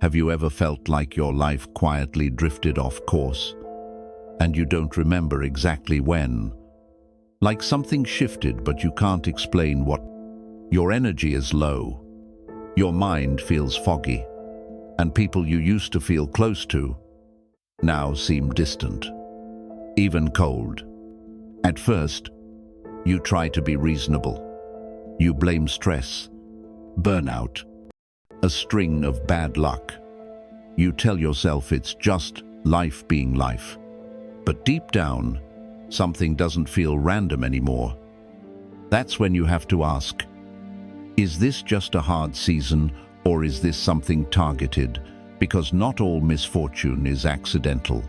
Have you ever felt like your life quietly drifted off course, and you don't remember exactly when? Like something shifted, but you can't explain what. Your energy is low, your mind feels foggy, and people you used to feel close to now seem distant, even cold. At first, you try to be reasonable. You blame stress, burnout, a string of bad luck. You tell yourself it's just life being life. But deep down, something doesn't feel random anymore. That's when you have to ask, is this just a hard season, or is this something targeted? Because not all misfortune is accidental,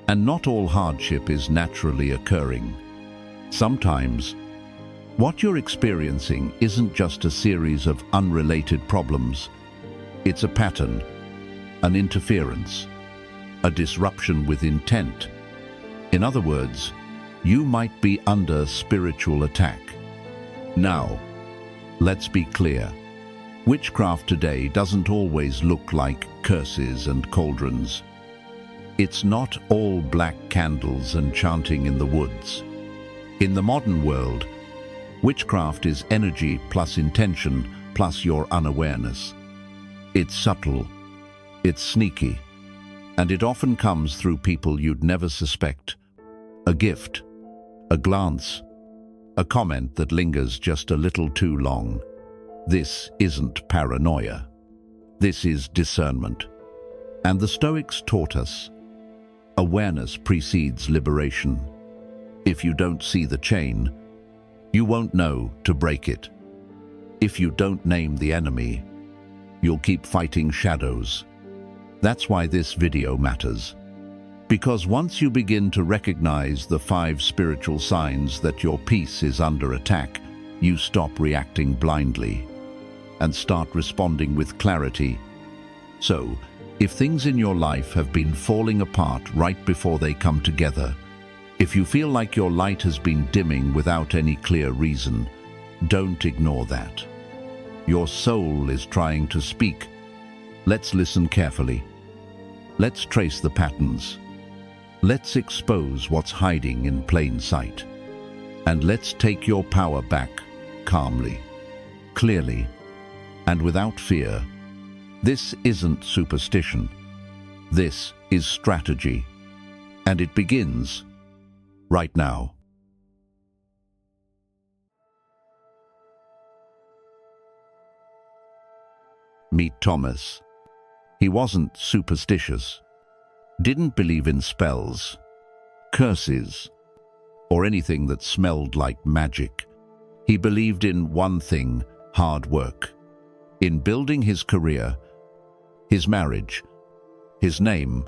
and not all hardship is naturally occurring. Sometimes, what you're experiencing isn't just a series of unrelated problems. It's a pattern, an interference, a disruption with intent. In other words, you might be under spiritual attack. Now, let's be clear. Witchcraft today doesn't always look like curses and cauldrons. It's not all black candles and chanting in the woods. In the modern world, witchcraft is energy plus intention plus your unawareness. It's subtle, it's sneaky, and it often comes through people you'd never suspect. A gift, a glance, a comment that lingers just a little too long. This isn't paranoia. This is discernment. And the Stoics taught us, awareness precedes liberation. If you don't see the chain, you won't know to break it. If you don't name the enemy, you'll keep fighting shadows. That's why this video matters. Because once you begin to recognize the 5 spiritual signs that your peace is under attack, you stop reacting blindly and start responding with clarity. So, if things in your life have been falling apart right before they come together, if you feel like your light has been dimming without any clear reason, don't ignore that. Your soul is trying to speak. Let's listen carefully. Let's trace the patterns. Let's expose what's hiding in plain sight. And let's take your power back calmly, clearly, and without fear. This isn't superstition. This is strategy. And it begins right now. Meet Thomas. He wasn't superstitious, didn't believe in spells, curses, or anything that smelled like magic. He believed in one thing: hard work. In building his career, his marriage, his name.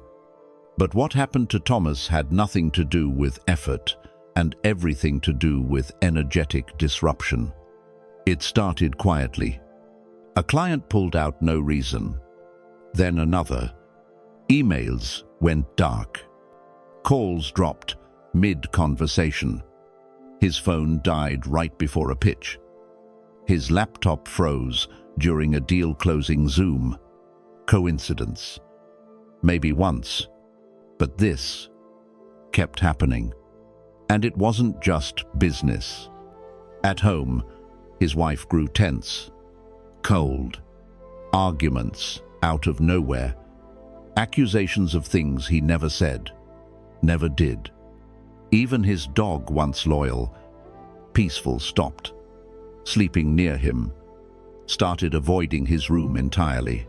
But what happened to Thomas had nothing to do with effort and everything to do with energetic disruption. It started quietly. A client pulled out no reason. Then another. Emails went dark. Calls dropped mid-conversation. His phone died right before a pitch. His laptop froze during a deal-closing Zoom. Coincidence? Maybe once. But this kept happening. And it wasn't just business. At home, his wife grew tense, cold. Arguments out of nowhere. Accusations of things he never said, never did. Even his dog, once loyal, peaceful, stopped. Sleeping near him, started avoiding his room entirely.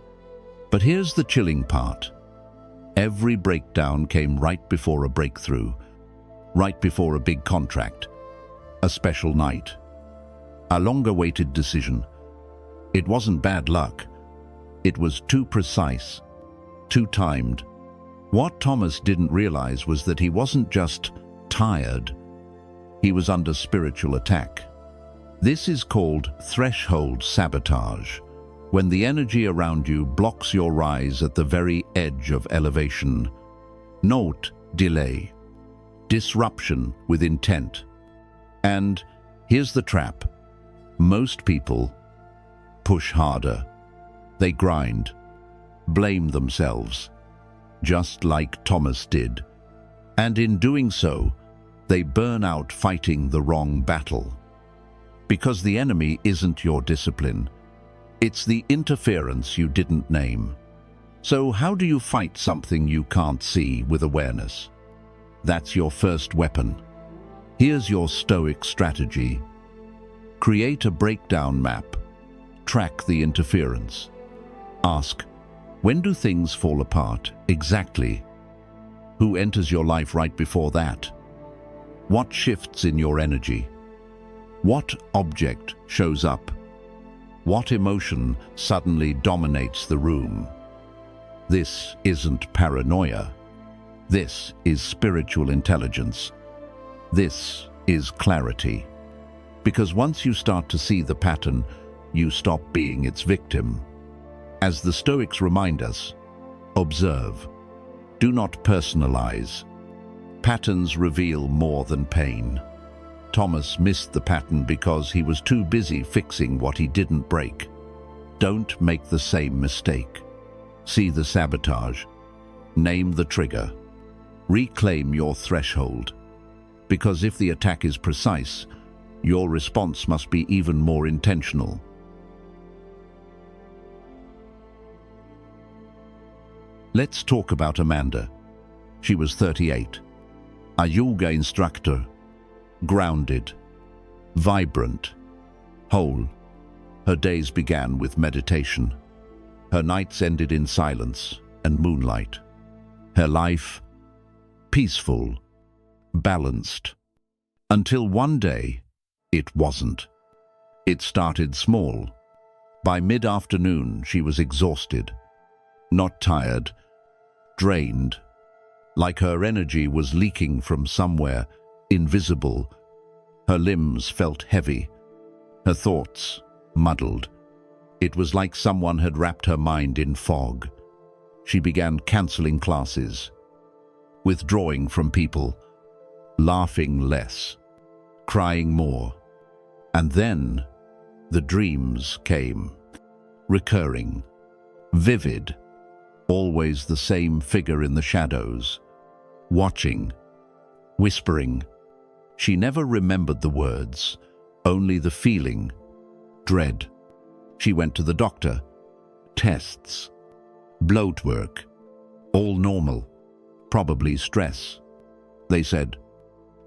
But here's the chilling part. Every breakdown came right before a breakthrough, right before a big contract, a special night, a long-awaited decision. It wasn't bad luck. It was too precise, too timed. What Thomas didn't realize was that he wasn't just tired. He was under spiritual attack. This is called threshold sabotage, when the energy around you blocks your rise at the very edge of elevation. Not delay. Disruption with intent. And here's the trap. Most people push harder. They grind, blame themselves, just like Thomas did. And in doing so, they burn out fighting the wrong battle. Because the enemy isn't your discipline, it's the interference you didn't name. So how do you fight something you can't see with awareness? That's your first weapon. Here's your Stoic strategy. Create a breakdown map. Track the interference. Ask, when do things fall apart exactly? Who enters your life right before that? What shifts in your energy? What object shows up? What emotion suddenly dominates the room? This isn't paranoia. This is spiritual intelligence. This is clarity. Because once you start to see the pattern, you stop being its victim. As the Stoics remind us, observe. Do not personalize. Patterns reveal more than pain. Thomas missed the pattern because he was too busy fixing what he didn't break. Don't make the same mistake. See the sabotage. Name the trigger. Reclaim your threshold. Because if the attack is precise, your response must be even more intentional. Let's talk about Amanda. She was 38. A yoga instructor. Grounded. Vibrant. Whole. Her days began with meditation. Her nights ended in silence and moonlight. Her life, peaceful, balanced. Until one day, it wasn't. It started small. By mid-afternoon, she was exhausted. Not tired, drained, like her energy was leaking from somewhere invisible. Her limbs felt heavy, her thoughts muddled. It was like someone had wrapped her mind in fog. She began canceling classes, withdrawing from people, laughing less, crying more. And then the dreams came, recurring, vivid, always the same figure in the shadows, watching, whispering. She never remembered the words, only the feeling, dread. She went to the doctor. Tests, blood work, all normal, probably stress. They said,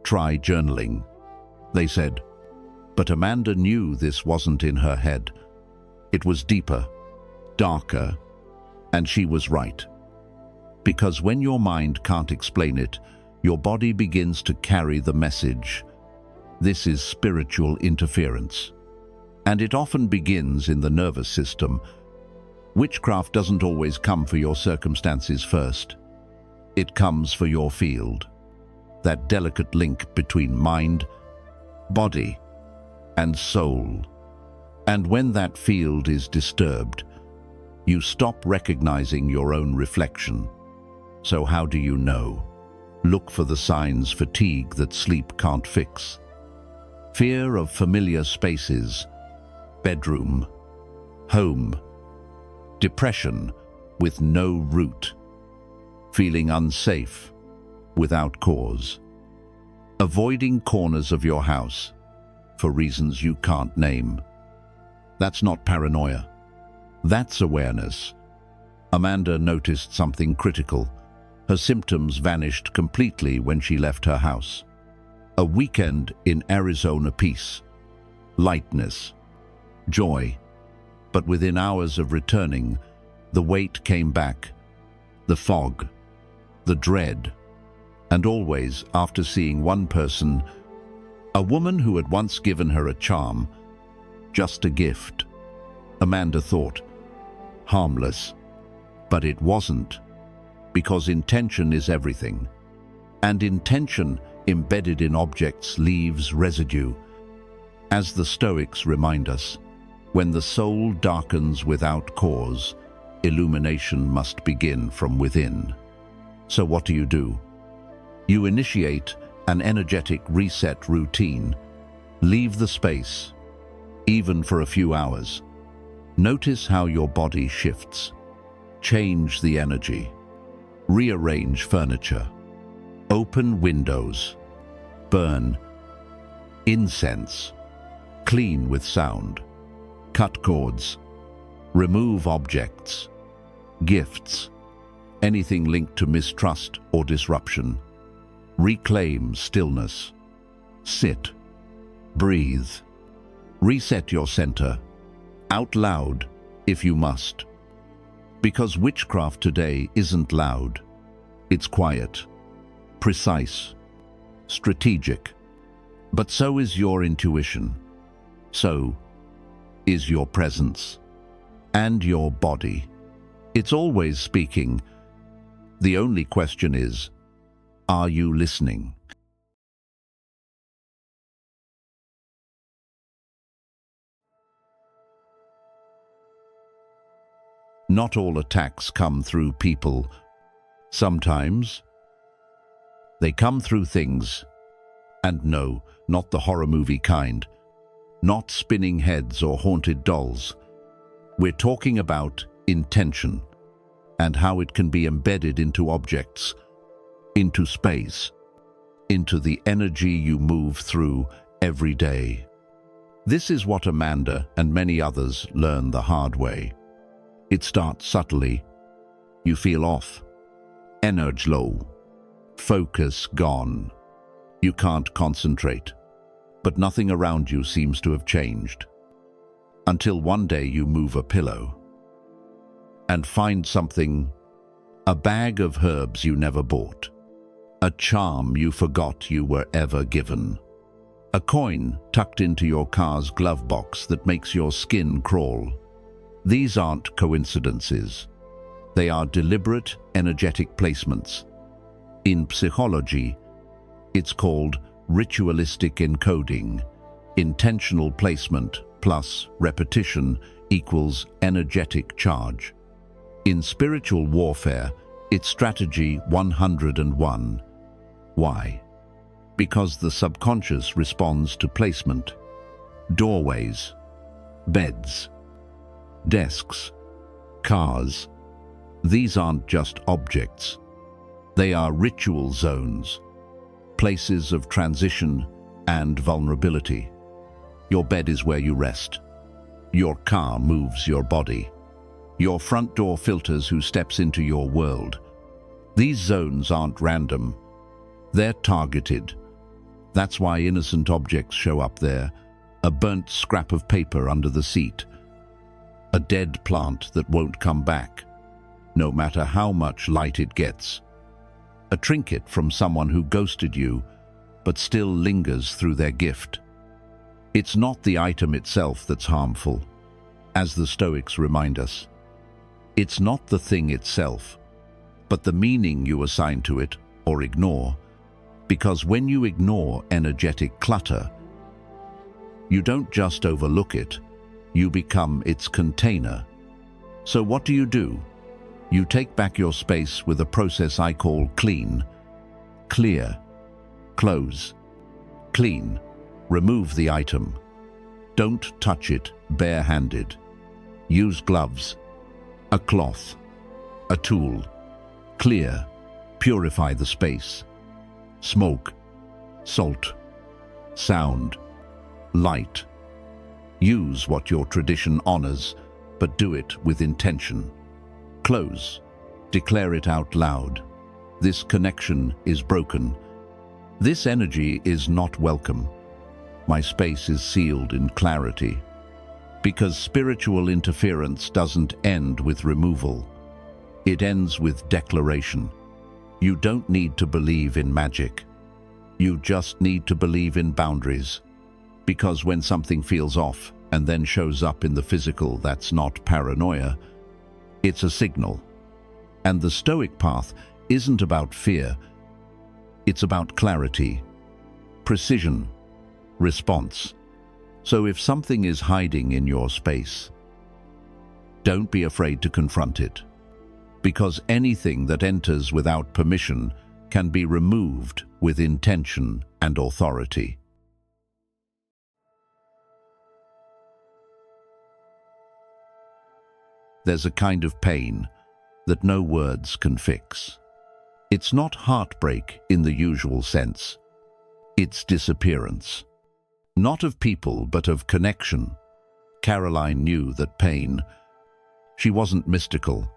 try journaling. They said, but Amanda knew this wasn't in her head. It was deeper, darker, and she was right. Because when your mind can't explain it, your body begins to carry the message. This is spiritual interference. And it often begins in the nervous system. Witchcraft doesn't always come for your circumstances first. It comes for your field. That delicate link between mind, body, and soul. And when that field is disturbed, you stop recognizing your own reflection. So how do you know? Look for the signs: fatigue that sleep can't fix, fear of familiar spaces, bedroom, home, depression with no root, feeling unsafe without cause, avoiding corners of your house for reasons you can't name. That's not paranoia. That's awareness. Amanda noticed something critical. Her symptoms vanished completely when she left her house. A weekend in Arizona peace, lightness, joy. But within hours of returning, the weight came back, the fog, the dread. And always after seeing one person, a woman who had once given her a charm, just a gift. Amanda thought, harmless. But it wasn't, because intention is everything. And intention embedded in objects leaves residue. As the Stoics remind us, when the soul darkens without cause, illumination must begin from within. So what do? You initiate an energetic reset routine. Leave the space, even for a few hours. Notice how your body shifts. Change the energy. Rearrange furniture. Open windows. Burn incense. Clean with sound. Cut cords. Remove objects. Gifts. Anything linked to mistrust or disruption. Reclaim stillness. Sit. Breathe. Reset your center. Out loud, if you must. Because witchcraft today isn't loud. It's quiet, precise, strategic. But so is your intuition. So is your presence and your body. It's always speaking. The only question is, are you listening? Not all attacks come through people. Sometimes they come through things. And no, not the horror movie kind. Not spinning heads or haunted dolls. We're talking about intention and how it can be embedded into objects, into space, into the energy you move through every day. This is what Amanda and many others learn the hard way. It starts subtly. You feel off, energy low, focus gone. You can't concentrate, but nothing around you seems to have changed. Until one day you move a pillow and find something, a bag of herbs you never bought, a charm you forgot you were ever given, a coin tucked into your car's glove box that makes your skin crawl. These aren't coincidences. They are deliberate, energetic placements. In psychology, it's called ritualistic encoding. Intentional placement plus repetition equals energetic charge. In spiritual warfare, it's strategy 101. Why? Because the subconscious responds to placement. Doorways, beds, desks, cars. These aren't just objects. They are ritual zones, places of transition and vulnerability. Your bed is where you rest. Your car moves your body. Your front door filters who steps into your world. These zones aren't random. They're targeted. That's why innocent objects show up there. A burnt scrap of paper under the seat. A dead plant that won't come back, no matter how much light it gets. A trinket from someone who ghosted you, but still lingers through their gift. It's not the item itself that's harmful, as the Stoics remind us. It's not the thing itself, but the meaning you assign to it or ignore. Because when you ignore energetic clutter, you don't just overlook it, you become its container. So what do? You take back your space with a process I call clean. Clear, close, clean, remove the item. Don't touch it bare-handed. Use gloves, a cloth, a tool. Clear, purify the space. Smoke, salt, sound, light. Use what your tradition honors, but do it with intention. Close, declare it out loud. This connection is broken. This energy is not welcome. My space is sealed in clarity. Because spiritual interference doesn't end with removal. It ends with declaration. You don't need to believe in magic. You just need to believe in boundaries. Because when something feels off and then shows up in the physical, that's not paranoia. It's a signal. And the Stoic path isn't about fear. It's about clarity, precision, response. So if something is hiding in your space, don't be afraid to confront it. Because anything that enters without permission can be removed with intention and authority. There's a kind of pain, that no words can fix. It's not heartbreak in the usual sense. It's disappearance. Not of people, but of connection. Caroline knew that pain. She wasn't mystical.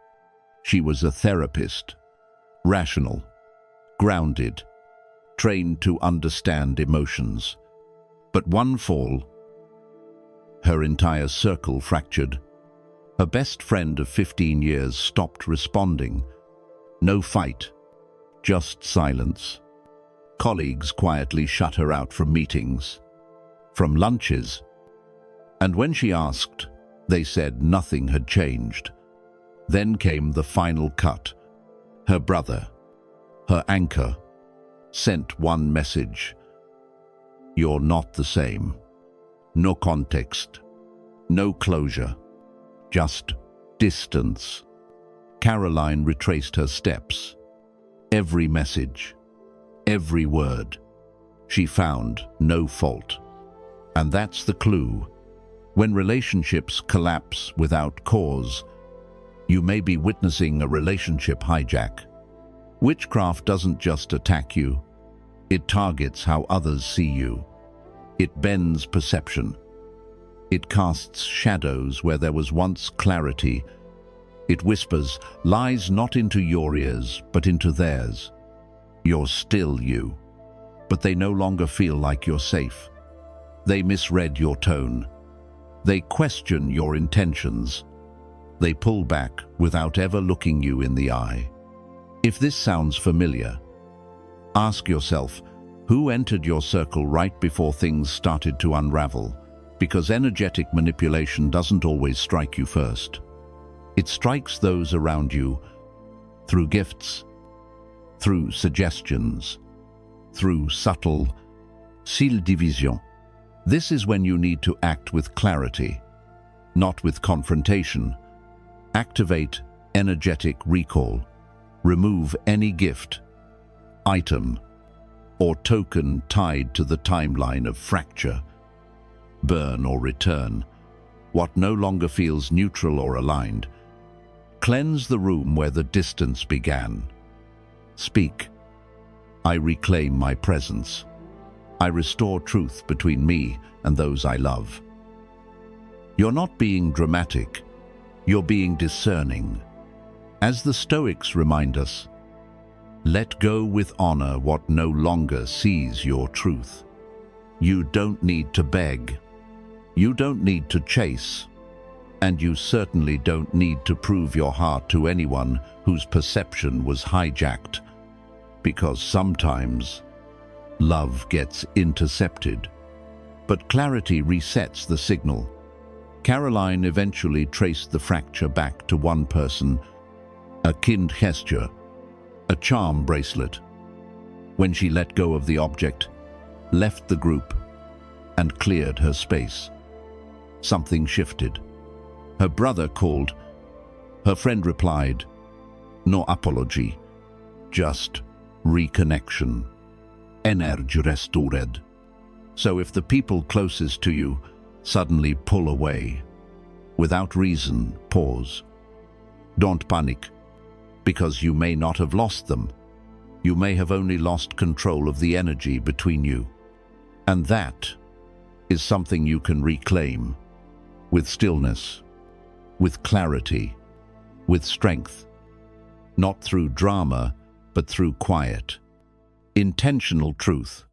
She was a therapist. Rational. Grounded. Trained to understand emotions. But one fall, her entire circle fractured. Her best friend of 15 years stopped responding. No fight, just silence. Colleagues quietly shut her out from meetings, from lunches. And when she asked, they said nothing had changed. Then came the final cut. Her brother, her anchor, sent one message. You're not the same. No context, no closure, just distance. Caroline retraced her steps. Every message, every word. She found no fault. And that's the clue. When relationships collapse without cause, you may be witnessing a relationship hijack. Witchcraft doesn't just attack you. It targets how others see you. It bends perception. It casts shadows where there was once clarity. It whispers lies not into your ears, but into theirs. You're still you, but they no longer feel like you're safe. They misread your tone. They question your intentions. They pull back without ever looking you in the eye. If this sounds familiar, ask yourself, who entered your circle right before things started to unravel? Because energetic manipulation doesn't always strike you first. It strikes those around you through gifts, through suggestions, through subtle division. This is when you need to act with clarity, not with confrontation. Activate energetic recall. Remove any gift, item, or token tied to the timeline of fracture. Burn or return what no longer feels neutral or aligned. Cleanse the room where the distance began. Speak. I reclaim my presence. I restore truth between me and those I love. You're not being dramatic. You're being discerning. As the Stoics remind us, let go with honor what no longer sees your truth. You don't need to beg. You don't need to chase. And you certainly don't need to prove your heart to anyone whose perception was hijacked. Because sometimes love gets intercepted. But clarity resets the signal. Caroline eventually traced the fracture back to one person, a kind gesture, a charm bracelet. When she let go of the object, left the group, and cleared her space, something shifted. Her brother called. Her friend replied, no apology, just reconnection. Energy restored. So if the people closest to you suddenly pull away, without reason, pause. Don't panic, because you may not have lost them. You may have only lost control of the energy between you. And that is something you can reclaim with stillness, with clarity, with strength, not through drama, but through quiet, intentional truth.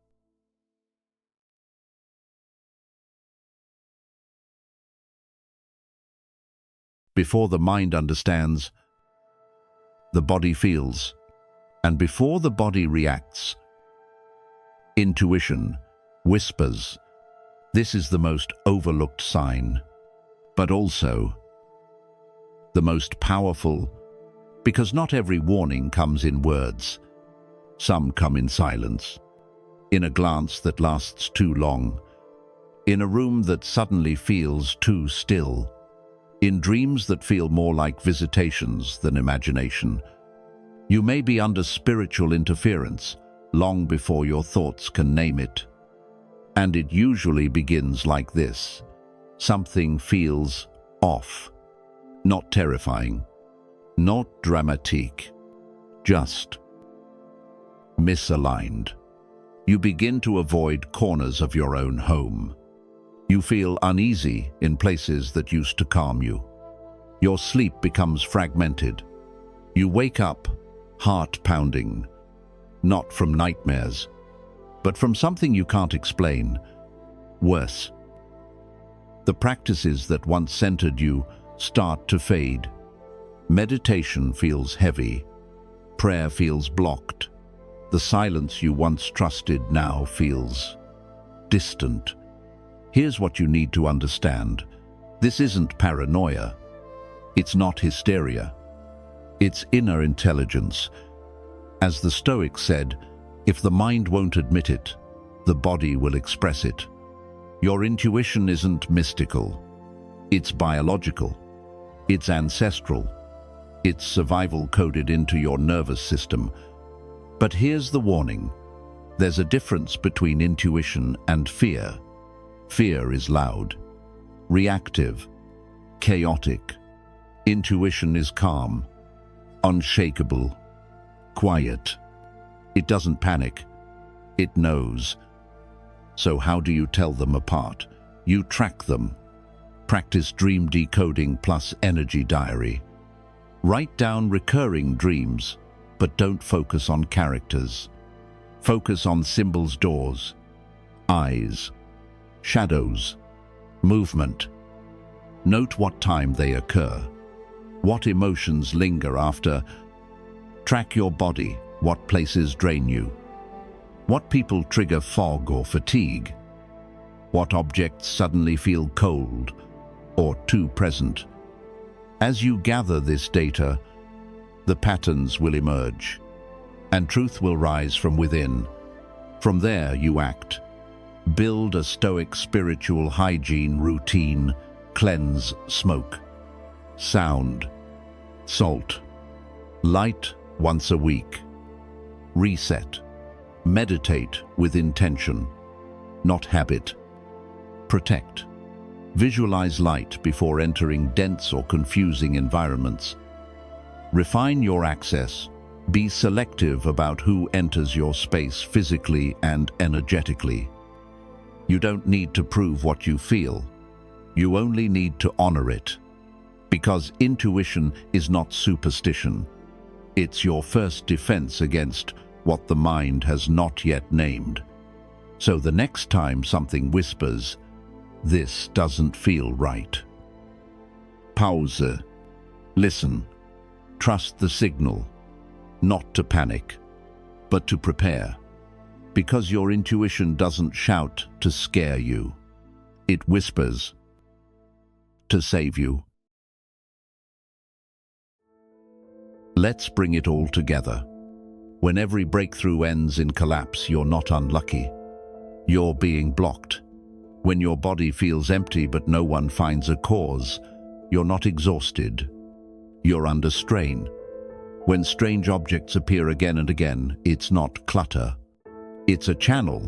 Before the mind understands, the body feels, and before the body reacts, intuition whispers. This is the most overlooked sign, but also the most powerful, because not every warning comes in words. Some come in silence, in a glance that lasts too long, in a room that suddenly feels too still, in dreams that feel more like visitations than imagination. You may be under spiritual interference long before your thoughts can name it. And it usually begins like this. Something feels off, not terrifying, Not dramatique, just misaligned. You begin to avoid corners of your own home. You feel uneasy in places that used to calm you. Your sleep becomes fragmented. You wake up, heart pounding, not from nightmares, but from something you can't explain. Worse, the practices that once centered you start to fade. Meditation feels heavy. Prayer feels blocked. The silence you once trusted now feels distant. Here's what you need to understand. This isn't paranoia. It's not hysteria. It's inner intelligence. As the Stoics said, if the mind won't admit it, the body will express it. Your intuition isn't mystical. It's biological. It's ancestral. It's survival coded into your nervous system. But here's the warning. There's a difference between intuition and fear. Fear is loud, reactive, chaotic. Intuition is calm, unshakable, quiet. It doesn't panic. It knows. So how do you tell them apart? You track them. Practice dream decoding plus energy diary. Write down recurring dreams, but don't focus on characters. Focus on symbols, doors, eyes, shadows, movement. Note what time they occur. What emotions linger after. Track your body. What places drain you? What people trigger fog or fatigue? What objects suddenly feel cold or too present? As you gather this data, the patterns will emerge, and truth will rise from within. From there, you act. Build a Stoic spiritual hygiene routine. Cleanse, smoke, sound, salt, light once a week. Reset. Meditate with intention, not habit. Protect. Visualize light before entering dense or confusing environments. Refine your access. Be selective about who enters your space physically and energetically. You don't need to prove what you feel. You only need to honor it. Because intuition is not superstition. It's your first defense against what the mind has not yet named. So the next time something whispers, "This doesn't feel right," pause. Listen. Trust the signal. Not to panic, but to prepare. Because your intuition doesn't shout to scare you. It whispers to save you. Let's bring it all together. When every breakthrough ends in collapse, you're not unlucky. You're being blocked. When your body feels empty but no one finds a cause, you're not exhausted. You're under strain. When strange objects appear again and again, it's not clutter. It's a channel.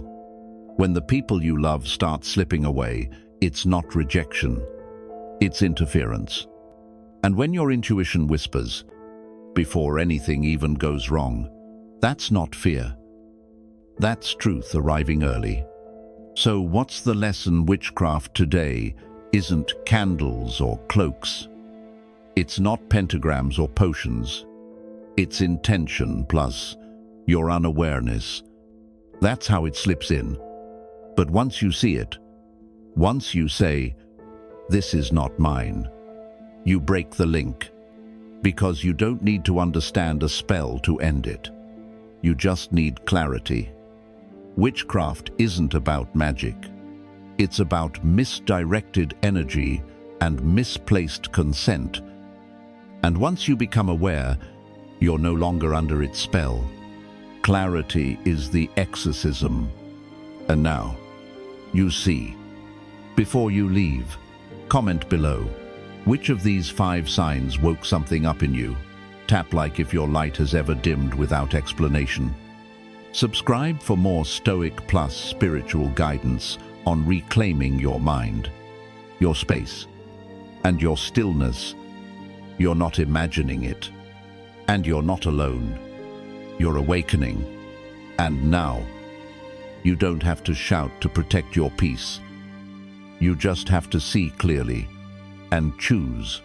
When the people you love start slipping away, it's not rejection. It's interference. And when your intuition whispers, before anything even goes wrong, that's not fear. That's truth arriving early. So what's the lesson? Witchcraft today isn't candles or cloaks. It's not pentagrams or potions. It's intention plus your unawareness. That's how it slips in. But once you see it, once you say, "This is not mine," you break the link. Because you don't need to understand a spell to end it. You just need clarity. Witchcraft isn't about magic. It's about misdirected energy and misplaced consent. And once you become aware, you're no longer under its spell. Clarity is the exorcism. And now, you see. Before you leave, comment below. Which of these 5 signs woke something up in you? Tap like if your light has ever dimmed without explanation. Subscribe for more Stoic plus spiritual guidance on reclaiming your mind, your space, and your stillness. You're not imagining it. And you're not alone. You're awakening. And now, you don't have to shout to protect your peace. You just have to see clearly and choose.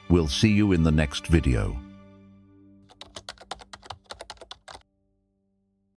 We'll see you in the next video.